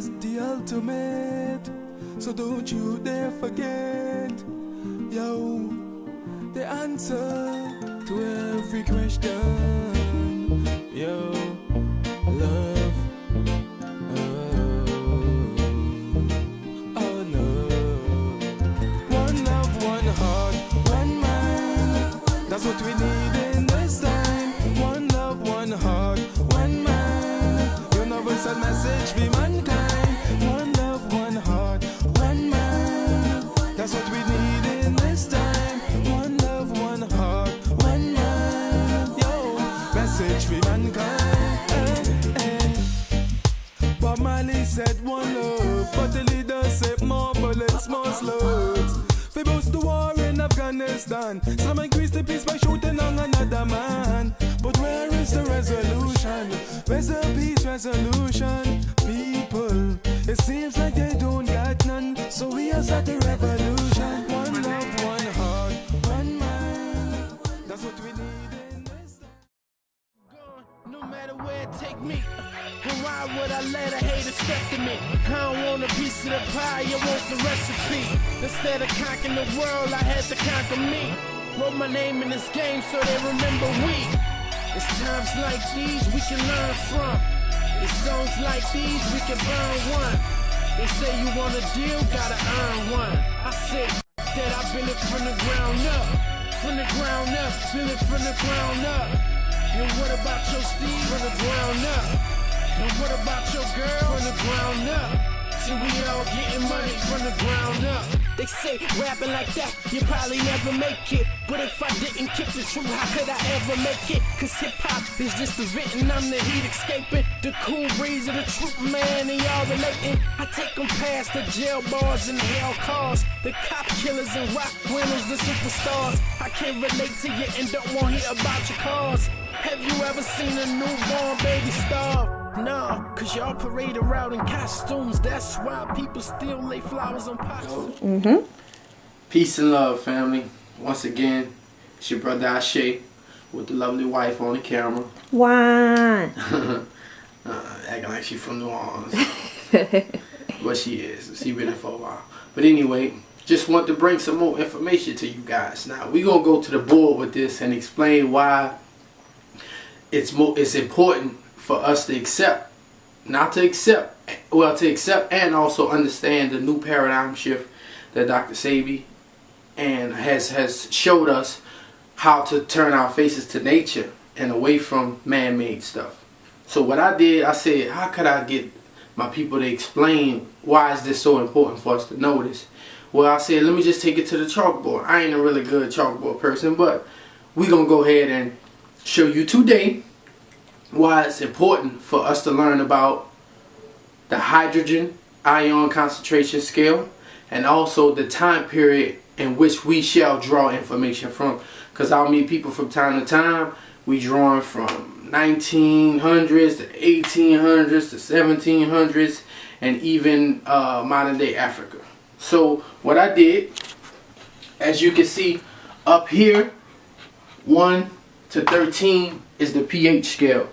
is the ultimate, so don't you dare forget. Yo, the answer to every question. Yo, love. Oh no. One love, one heart, one mind. That's what we need in this time. One love, one heart, one mind. Universal message for mankind. One love, one heart, one mind. That's what we need in this time. One love, one heart, one mind. Yo, message for mankind. Bob Marley said one love, but the leader said more bullets, more slugs. They boost the war in Afghanistan. Some increase the peace by shooting on another man. But where is the resolution? Where's the peace resolution? People, it seems like they don't got none. So we are at the revolution. One love, one heart, one mind. That's what we need in this time. No matter where it take me, but why would I let a hater step to me? I don't want a piece of the pie, I want the recipe. Instead of conquering the world, I had to conquer me. Wrote my name in this game so they remember we. It's times like these we can learn from. It's songs like these we can burn one. They say you want a deal, gotta earn one. I said that I built it from the ground up. From the ground up, build it from the ground up. And what about your seed? From the ground up. And what about your girl? From the ground up. See, we all getting money from the ground up. They say rapping like that, you probably never make it. But if I didn't kick the truth, how could I ever make it? Cause hip-hop is just the vent and I'm the heat escaping. The cool breeze of the truth, man, and y'all relating. I take them past the jail bars and hell cars. The cop killers and rock winners, the superstars. I can't relate to you and don't want to hear about your cars. Have you ever seen a newborn baby starve? No, cause y'all parade around in costumes. That's why people still lay flowers on pots. Peace and love, family. Once again, it's your brother Ashay with the lovely wife on the camera. Why? Acting like she from New Orleans. But she is. She been there for a while. But anyway, just want to bring some more information to you guys. Now, we're going to go to the board with this and explain why it's important for us to accept, to accept and also understand the new paradigm shift that Dr. Sebi and has showed us how to turn our faces to nature and away from man-made stuff. So what I did, I said, how could I get my people to explain why is this so important for us to know this? Well, I said, let me just take it to the chalkboard. I ain't a really good chalkboard person, but we're going to go ahead and show you today why it's important for us to learn about the hydrogen ion concentration scale and also the time period in which we shall draw information from. Because I'll meet people from time to time, we drawing from 1900s to 1800s to 1700s and even modern day Africa. So what I did, as you can see up here, 1 to 13 is the pH scale.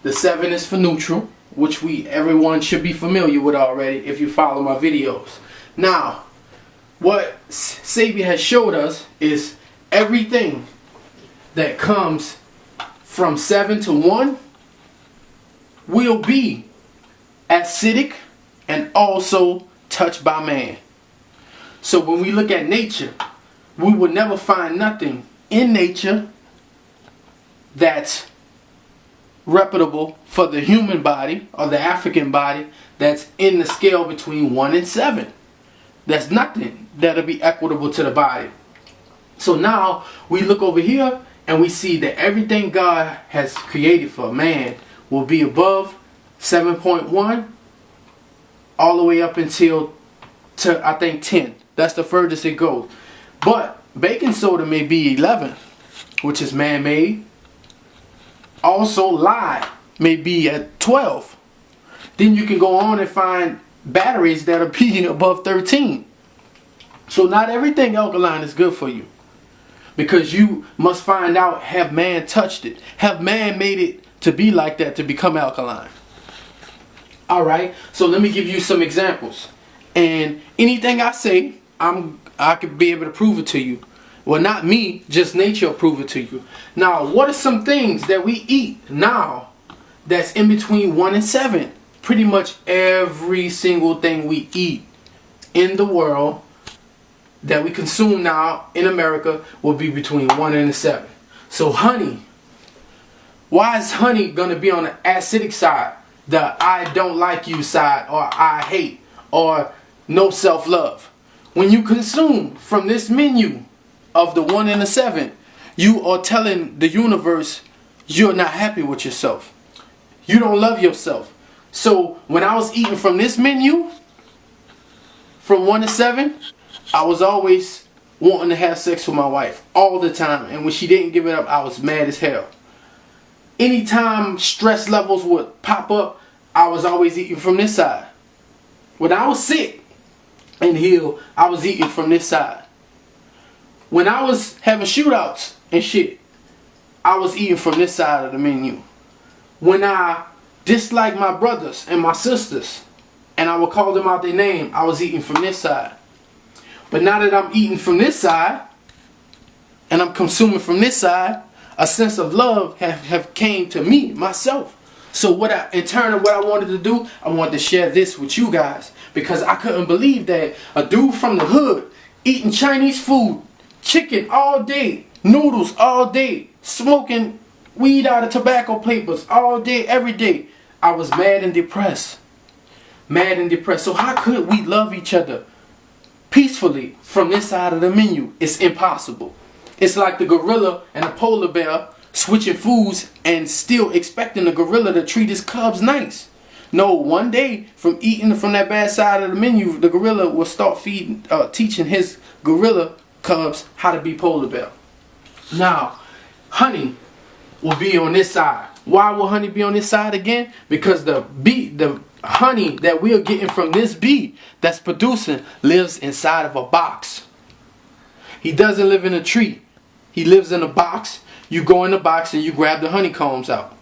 The 7 is for neutral, which everyone should be familiar with already if you follow my videos. Now, what Sebi has showed us is everything that comes from 7 to 1 will be acidic and also touched by man. So when we look at nature, we will never find nothing in nature that's reputable for the human body or the African body that's in the scale between 1 and 7. There's nothing that'll be equitable to the body. So now we look over here and we see that everything God has created for man will be above 7.1 all the way up until I think 10. That's the furthest it goes. But baking soda may be 11, which is man-made. Also, lye may be at 12. Then you can go on and find batteries that are being above 13. So not everything alkaline is good for you. Because you must find out, have man touched it? Have man made it to be like that to become alkaline? Alright, so let me give you some examples. And anything I say, I could be able to prove it to you. Well, not me, just nature will prove it to you. Now, what are some things that we eat now that's in between 1 and 7? Pretty much every single thing we eat in the world that we consume now in America will be between 1 and 7. So honey, why is honey going to be on the acidic side? The I don't like you side, or I hate, or no self-love. When you consume from this menu of the 1 and the 7, you are telling the universe you're not happy with yourself. You don't love yourself. So when I was eating from this menu, from 1 to 7, I was always wanting to have sex with my wife all the time. And when she didn't give it up, I was mad as hell. Anytime stress levels would pop up, I was always eating from this side. When I was sick and healed, I was eating from this side. When I was having shootouts and shit, I was eating from this side of the menu. When I disliked my brothers and my sisters, and I would call them out their name, I was eating from this side. But now that I'm eating from this side, and I'm consuming from this side, a sense of love have came to me, myself. So in turn of what I wanted to do, I wanted to share this with you guys. Because I couldn't believe that a dude from the hood eating Chinese food, chicken all day, noodles all day, smoking weed out of tobacco papers all day, every day. I was mad and depressed. Mad and depressed. So how could we love each other peacefully from this side of the menu? It's impossible. It's like the gorilla and the polar bear switching foods and still expecting the gorilla to treat his cubs nice. No, one day from eating from that bad side of the menu, the gorilla will start teaching his gorilla cubs how to be polar bear. Now, honey will be on this side. Why will honey be on this side again? Because the honey that we are getting from this bee that's producing lives inside of a box. He doesn't live in a tree. He lives in a box. You go in the box and you grab the honeycombs out.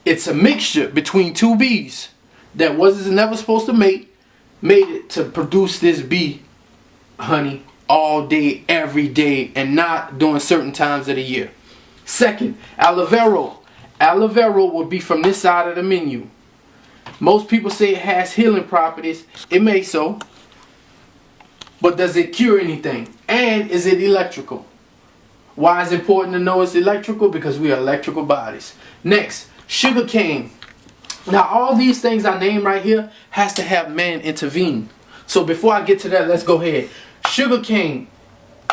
It's a mixture between two bees that was never supposed to mate, made it to produce this bee honey all day, every day, and not during certain times of the year. Second, aloe vera. Aloe vera will be from this side of the menu. Most people say it has healing properties. It may so. But does it cure anything? And is it electrical? Why is it important to know it's electrical? Because we are electrical bodies. Next, sugar cane. Now all these things I name right here has to have man intervene. So before I get to that, let's go ahead. Sugar cane,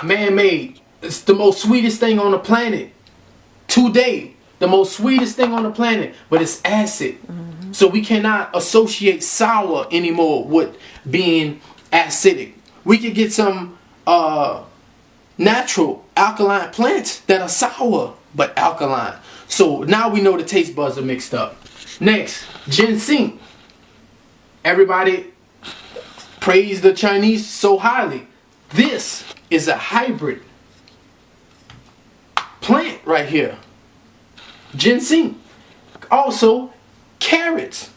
man-made. It's the most sweetest thing on the planet. Today, the most sweetest thing on the planet, but it's acid. So we cannot associate sour anymore with being acidic. We could get some natural alkaline plants that are sour but alkaline. So now we know the taste buds are mixed up. Next, ginseng. Everybody praise the Chinese so highly. This is a hybrid plant right here. Ginseng. Also, carrots.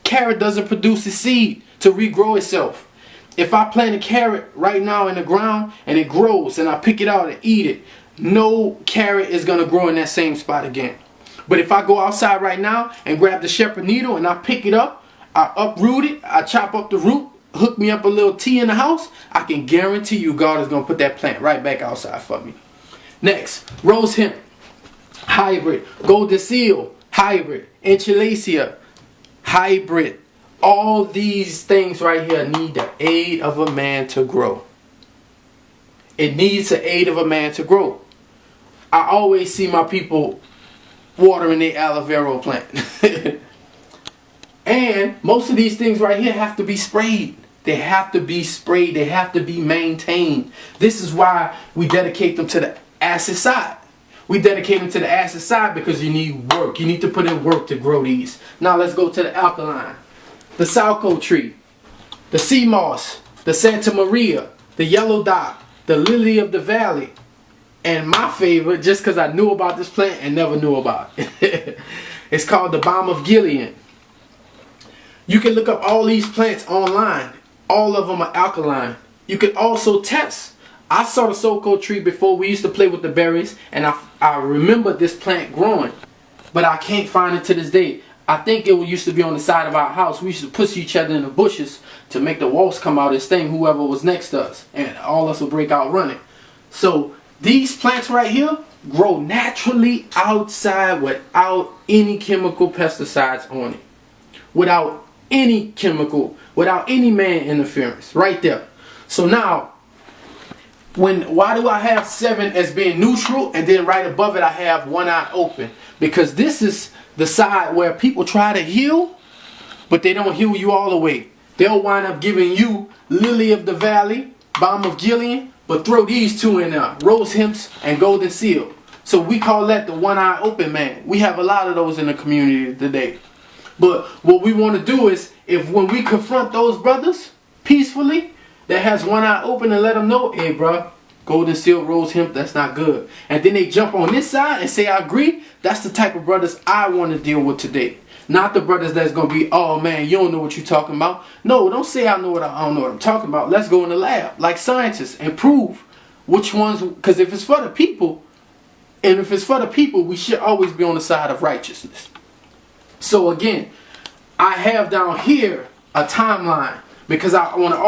Carrot doesn't produce a seed to regrow itself. If I plant a carrot right now in the ground and it grows and I pick it out and eat it, no carrot is going to grow in that same spot again. But if I go outside right now and grab the shepherd needle and I pick it up, I uproot it, I chop up the root, hook me up a little tea in the house, I can guarantee you God is going to put that plant right back outside for me. Next, rose hemp, hybrid. Golden seal, hybrid. Enchilacea, hybrid. All these things right here need the aid of a man to grow. It needs the aid of a man to grow. I always see my people watering their aloe vera plant. And most of these things right here have to be sprayed. They have to be sprayed. They have to be maintained. This is why we dedicate them to the acid side. We dedicate them to the acid side because you need work. You need to put in work to grow these. Now let's go to the alkaline. The Salco tree, the sea moss, the Santa Maria, the yellow dock, the lily of the valley, and my favorite, just because I knew about this plant and never knew about it, it's called the balm of Gilead. You can look up all these plants online. All of them are alkaline. You can also test. I saw the so-called tree before. We used to play with the berries, and I remember this plant growing, but I can't find it to this day. I think it used to be on the side of our house. We used to push each other in the bushes to make the walls come out this thing, whoever was next to us, and all of us would break out running. So these plants right here grow naturally outside without any chemical pesticides on it. Without any chemical, without any man interference, right there. So now, why do I have 7 as being neutral, and then right above it I have one eye open? Because this is the side where people try to heal, but they don't heal you all the way. They'll wind up giving you lily of the valley, balm of Gilead, but throw these 2 in there, rose hemps and golden seal. So we call that the one eye open man. We have a lot of those in the community today. But what we want to do is, when we confront those brothers peacefully that has one eye open, and let them know, hey bro, golden seal, rose hemp, that's not good. And then they jump on this side and say I agree. That's the type of brothers I want to deal with today. Not the brothers that's going to be, oh man, you don't know what you're talking about. No, don't say I don't know what I'm talking about. Let's go in the lab like scientists and prove which ones, because if it's for the people, we should always be on the side of righteousness. So again, I have down here a timeline because I want to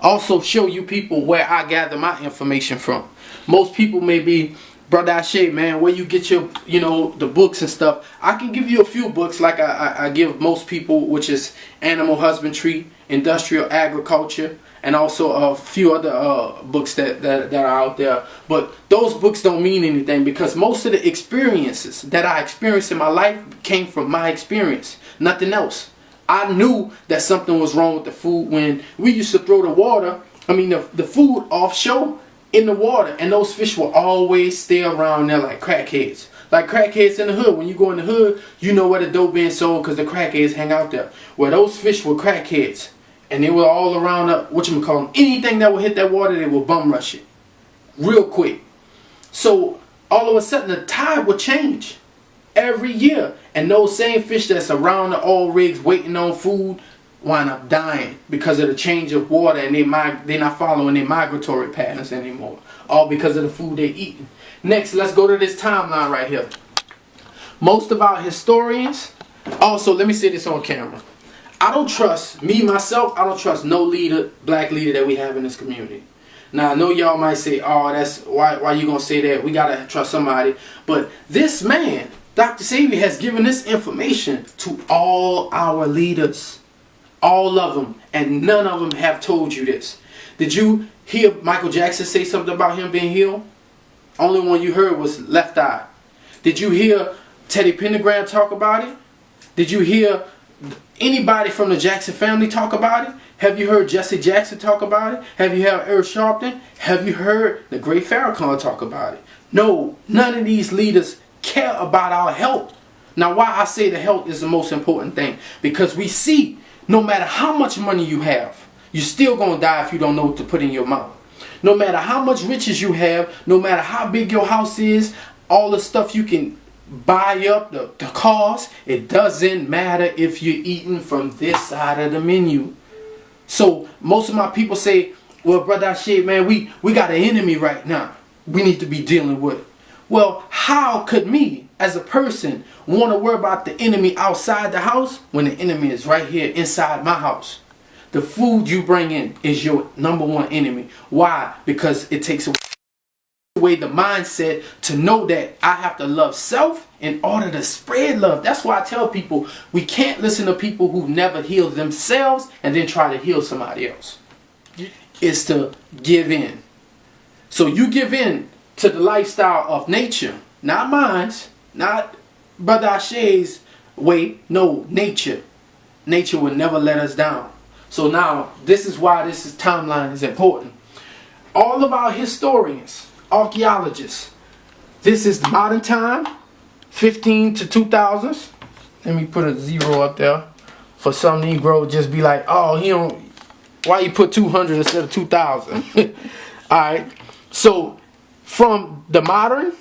also show you people where I gather my information from. Most people may be, Brother Ashay, man, where you get your, the books and stuff. I can give you a few books like I give most people, which is animal husbandry, industrial agriculture, and also a few other books that are out there. But those books don't mean anything because most of the experiences that I experienced in my life came from my experience, nothing else. I knew that something was wrong with the food when we used to throw the food offshore in the water, and those fish will always stay around there like crackheads. Like crackheads in the hood. When you go in the hood, you know where the dope being sold because the crackheads hang out there. Well, those fish were crackheads. And they were all around, anything that would hit that water, they would bum rush it. Real quick. So, all of a sudden, the tide would change every year. And those same fish that's around the oil rigs waiting on food wind up dying because of the change of water, and they're not following their migratory patterns anymore. All because of the food they're eating. Next, let's go to this timeline right here. Most of our historians, also, let me say this on camera. I don't trust, myself, I don't trust no leader, black leader that we have in this community. Now, I know y'all might say, oh, that's why you going to say that? We got to trust somebody. But this man, Dr. Sabi, has given this information to all our leaders. All of them. And none of them have told you this. Did you hear Michael Jackson say something about him being healed? Only one you heard was left eye. Did you hear Teddy Pendergram talk about it? Did you hear anybody from the Jackson family talk about it? Have you heard Jesse Jackson talk about it? Have you heard Eric Sharpton? Have you heard the great Farrakhan talk about it? No, none of these leaders care about our health. Now, why I say the health is the most important thing, because we see no matter how much money you have, you're still going to die if you don't know what to put in your mouth. No matter how much riches you have, no matter how big your house is, all the stuff you can buy up, the cars, it doesn't matter if you're eating from this side of the menu. So most of my people say, well, Brother Ashay, man, we got an enemy right now we need to be dealing with. Well, how could me as a person want to worry about the enemy outside the house when the enemy is right here inside my house? The food you bring in is your number one enemy. Why? Because it takes away the mindset to know that I have to love self in order to spread love. That's why I tell people we can't listen to people who never healed themselves and then try to heal somebody else. It's to give in. So you give in to the lifestyle of nature, not mine's, not Brother Ashay's way. No, nature. Nature will never let us down. So now, this is why this timeline is important. All of our historians, archaeologists, this is modern time, 15 to 2000s. Let me put a 0 up there for some Negro just be like, oh, he don't, why you put 200 instead of 2000? Alright, so from the modern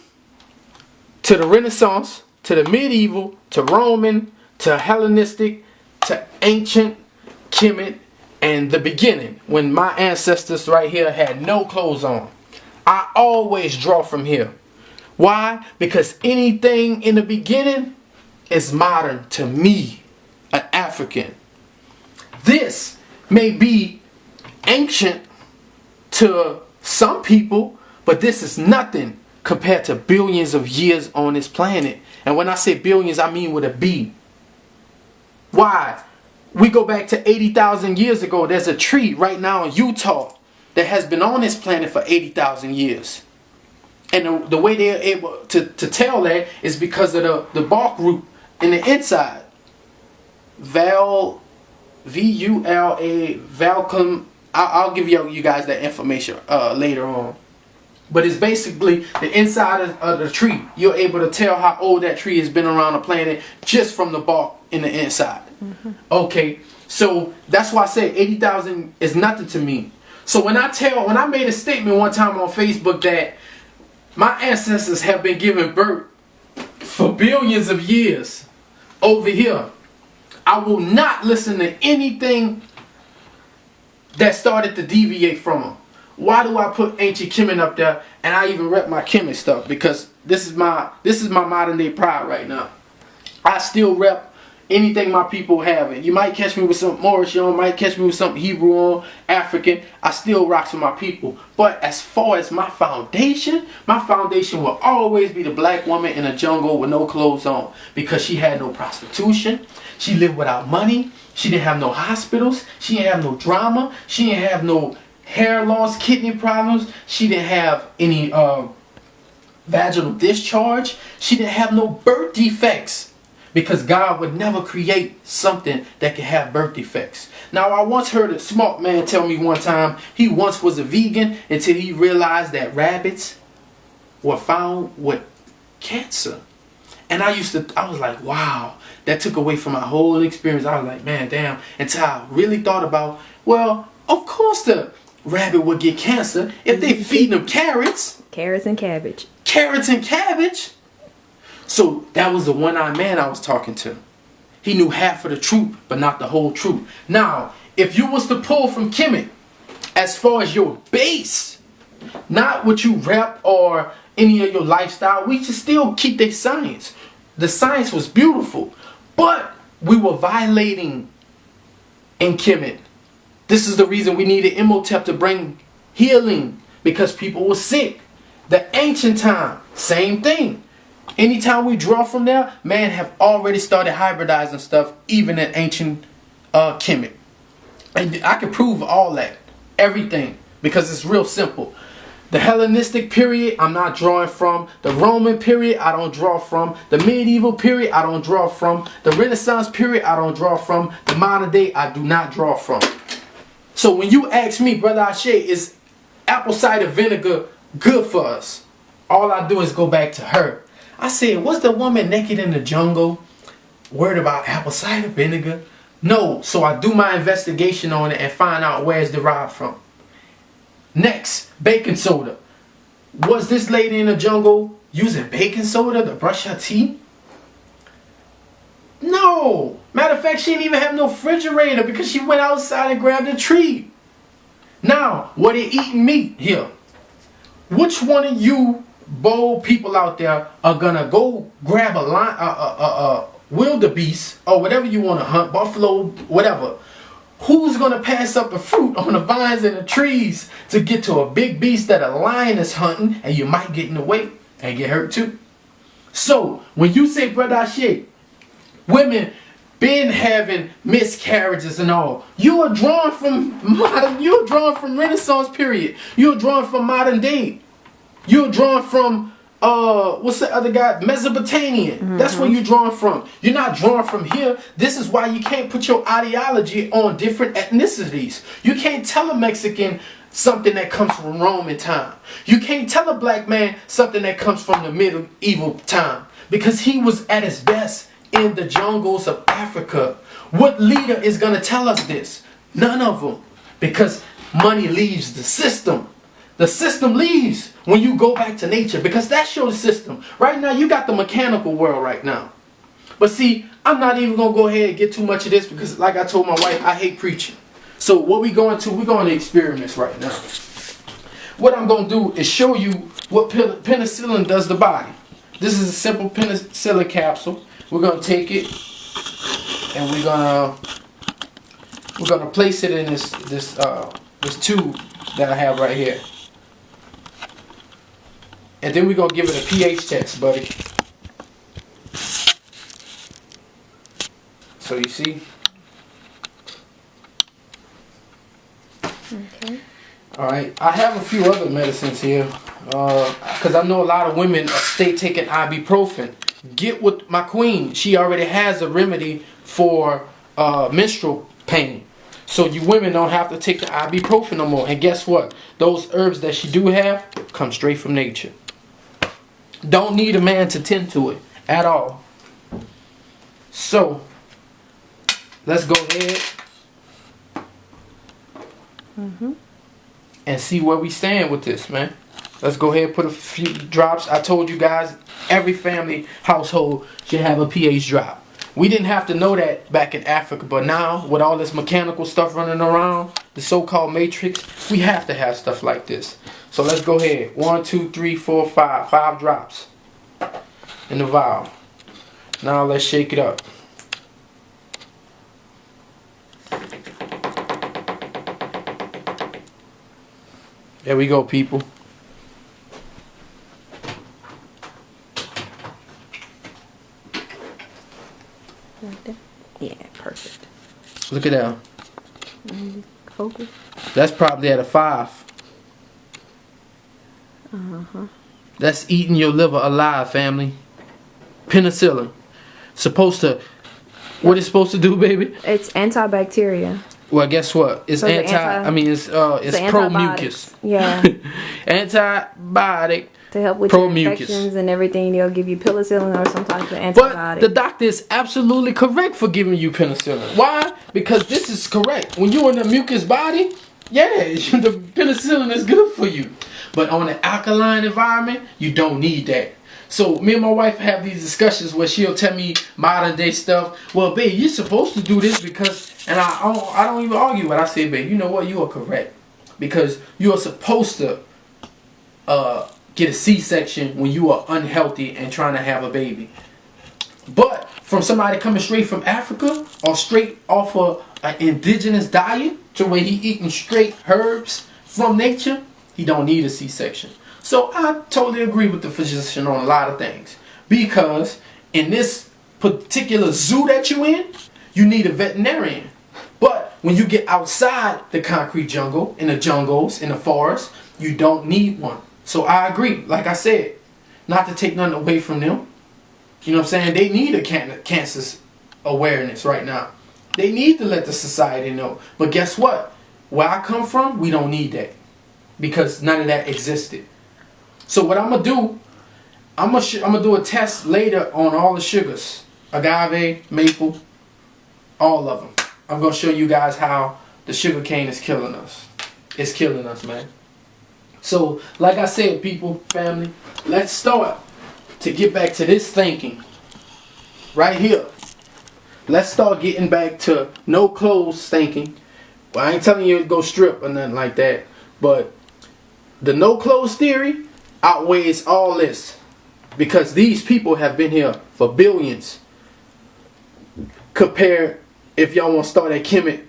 to the Renaissance to the medieval to Roman to Hellenistic to ancient Kemet and the beginning, when my ancestors right here had no clothes on. I always draw from here. Why? Because anything in the beginning is modern to me, an African. This may be ancient to some people, but this is nothing compared to billions of years on this planet. And when I say billions, I mean with a B. Why? We go back to 80,000 years ago. There's a tree right now in Utah that has been on this planet for 80,000 years. And the way they're able to tell that is because of the bark root in the inside. V-U-L-A, Valcum. I'll give you guys that information later on. But it's basically the inside of the tree. You're able to tell how old that tree has been around the planet just from the bark in the inside. Mm-hmm. Okay, so that's why I say 80,000 is nothing to me. So when I made a statement one time on Facebook that my ancestors have been giving birth for billions of years over here, I will not listen to anything that started to deviate from them. Why do I put ancient Kemet up there? And I even rep my Kemet stuff because this is my modern day pride right now. I still rep anything my people have. And you might catch me with some Moorish on, might catch me with something Hebrew on, African. I still rocks with my people. But as far as my foundation will always be the black woman in a jungle with no clothes on, because she had no prostitution, she lived without money, she didn't have no hospitals, she didn't have no drama, she didn't have no hair loss, kidney problems, she didn't have any vaginal discharge, she didn't have no birth defects. Because God would never create something that could have birth defects. Now, I once heard a smart man tell me one time he once was a vegan until he realized that rabbits were found with cancer. And I was like, wow, that took away from my whole experience. I was like, man, damn. Until I really thought about, well, of course the rabbit would get cancer if they feed them carrots. Carrots and cabbage. Carrots and cabbage. So that was the one-eyed man I was talking to. He knew half of the truth, but not the whole truth. Now, if you was to pull from Kemet, as far as your base, not what you rep or any of your lifestyle, we should still keep the science. The science was beautiful, but we were violating in Kemet. This is the reason we needed Imhotep to bring healing, because people were sick. The ancient time, same thing. Anytime we draw from there, man have already started hybridizing stuff, even in ancient Kemet. And I can prove all that, everything, because it's real simple. The Hellenistic period, I'm not drawing from. The Roman period, I don't draw from. The medieval period, I don't draw from. The Renaissance period, I don't draw from. The modern day, I do not draw from. So when you ask me, Brother Ashay, is apple cider vinegar good for us? All I do is go back to her. I said, was the woman naked in the jungle worried about apple cider vinegar? No. So I do my investigation on it and find out where it's derived from. Next, baking soda. Was this lady in the jungle using baking soda to brush her teeth? No. Matter of fact, she didn't even have no refrigerator because she went outside and grabbed a tree. Now, what they eating meat here? Which one of you bold people out there are gonna go grab a wildebeest or whatever you want to hunt, buffalo, whatever? Who's gonna pass up the fruit on the vines and the trees to get to a big beast that a lion is hunting, and you might get in the way and get hurt too? So when you say, Brother Ashay, women been having miscarriages and all, you are drawn from modern, you're drawn from Renaissance period, you're drawn from modern day. You're drawn from, what's the other guy? Mesopotamian. Mm-hmm. That's where you're drawn from. You're not drawn from here. This is why you can't put your ideology on different ethnicities. You can't tell a Mexican something that comes from Roman time. You can't tell a black man something that comes from the medieval time, because he was at his best in the jungles of Africa. What leader is going to tell us this? None of them. Because money leaves the system. The system leaves when you go back to nature, because that's your system. Right now, you got the mechanical world right now. But see, I'm not even gonna go ahead and get too much of this because, like I told my wife, I hate preaching. So what we're going to experiments right now. What I'm gonna do is show you what penicillin does the body. This is a simple penicillin capsule. We're gonna take it and we're gonna place it in this tube that I have right here. And then we're gonna give it a pH test, buddy. So you see? Okay. Alright, I have a few other medicines here. Because I know a lot of women stay taking ibuprofen. Get with my queen. She already has a remedy for menstrual pain. So you women don't have to take the ibuprofen no more. And guess what? Those herbs that she do have come straight from nature. Don't need a man to tend to it at all. So let's go ahead and see where we stand with this, man. Let's go ahead and put a few drops. I told you guys, every family household should have a pH drop. We didn't have to know that back in Africa, but now with all this mechanical stuff running around, the so-called matrix, we have to have stuff like this. So let's go ahead. 1, 2, 3, 4, 5. 5 drops in the vial. Now let's shake it up. There we go, people. Yeah, perfect. Look at that. Focus. That's probably at a 5. That's eating your liver alive, family. Penicillin. Supposed to... What it's supposed to do, baby? It's antibacterial. Well, guess what? It's So it's pro-mucus. Yeah. Antibiotic. To help with your infections and everything, they'll give you penicillin or some type of antibiotic. But the doctor is absolutely correct for giving you penicillin. Why? Because this is correct. When you're in a mucus body, yeah, the penicillin is good for you. But on an alkaline environment, you don't need that. So me and my wife have these discussions where she'll tell me modern day stuff. Well, babe, you're supposed to do this because, and I don't even argue with it. I say, babe, you know what? You are correct. Because you are supposed to get a C-section when you are unhealthy and trying to have a baby. But from somebody coming straight from Africa or straight off of an indigenous diet to where he eating straight herbs from nature, he don't need a C-section. So I totally agree with the physician on a lot of things. Because in this particular zoo that you're in, you need a veterinarian. But when you get outside the concrete jungle, in the jungles, in the forest, you don't need one. So I agree, like I said, not to take nothing away from them. You know what I'm saying? They need a cancer awareness right now. They need to let the society know. But guess what? Where I come from, we don't need that. Because none of that existed. So what I'm going to do, I'm gonna do a test later on all the sugars. Agave, maple, all of them. I'm going to show you guys how the sugar cane is killing us. It's killing us, man. So, like I said, people, family, let's start to get back to this thinking. Right here. Let's start getting back to no clothes thinking. Well, I ain't telling you to go strip or nothing like that. But the no clothes theory outweighs all this. Because these people have been here for billions. Compared, if y'all want to start at Kemet.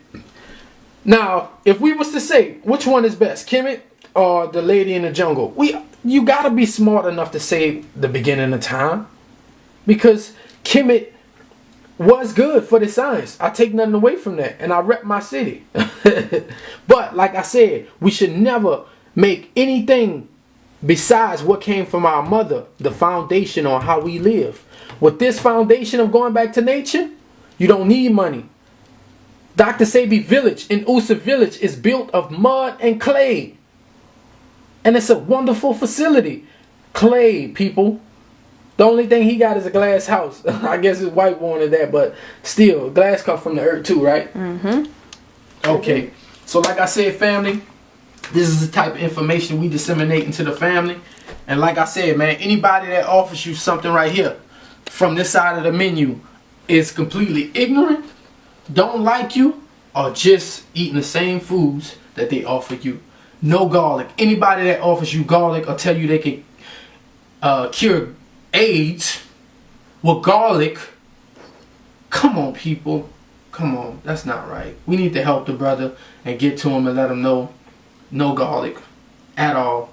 Now, if we was to say, which one is best? Kemet or the lady in the jungle? You gotta be smart enough to say the beginning of time. Because Kemet was good for the science. I take nothing away from that. And I rep my city. But, like I said, we should never make anything besides what came from our mother the foundation on how we live. With this foundation of going back to nature, you don't need money. Dr. Sebi Village in Usa Village is built of mud and clay. And it's a wonderful facility. Clay, people. The only thing he got is a glass house. I guess his wife wanted that, but still, glass comes from the earth too, right? Mm-hmm. Okay. So like I said, family, this is the type of information we disseminate into the family. And like I said, man, anybody that offers you something right here from this side of the menu, is completely ignorant, don't like you, or just eating the same foods that they offer you. No garlic. Anybody that offers you garlic or tell you they can cure AIDS with garlic, come on, people. Come on. That's not right. We need to help the brother and get to him and let him know no garlic at all.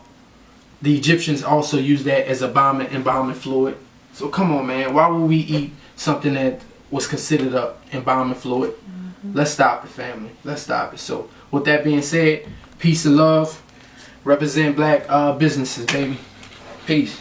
The Egyptians also used that as embalming fluid. So come on, man. Why would we eat something that was considered a embalming fluid? Let's stop it, family. Let's stop it. So with that being said, peace and love. Represent black businesses, baby. Peace.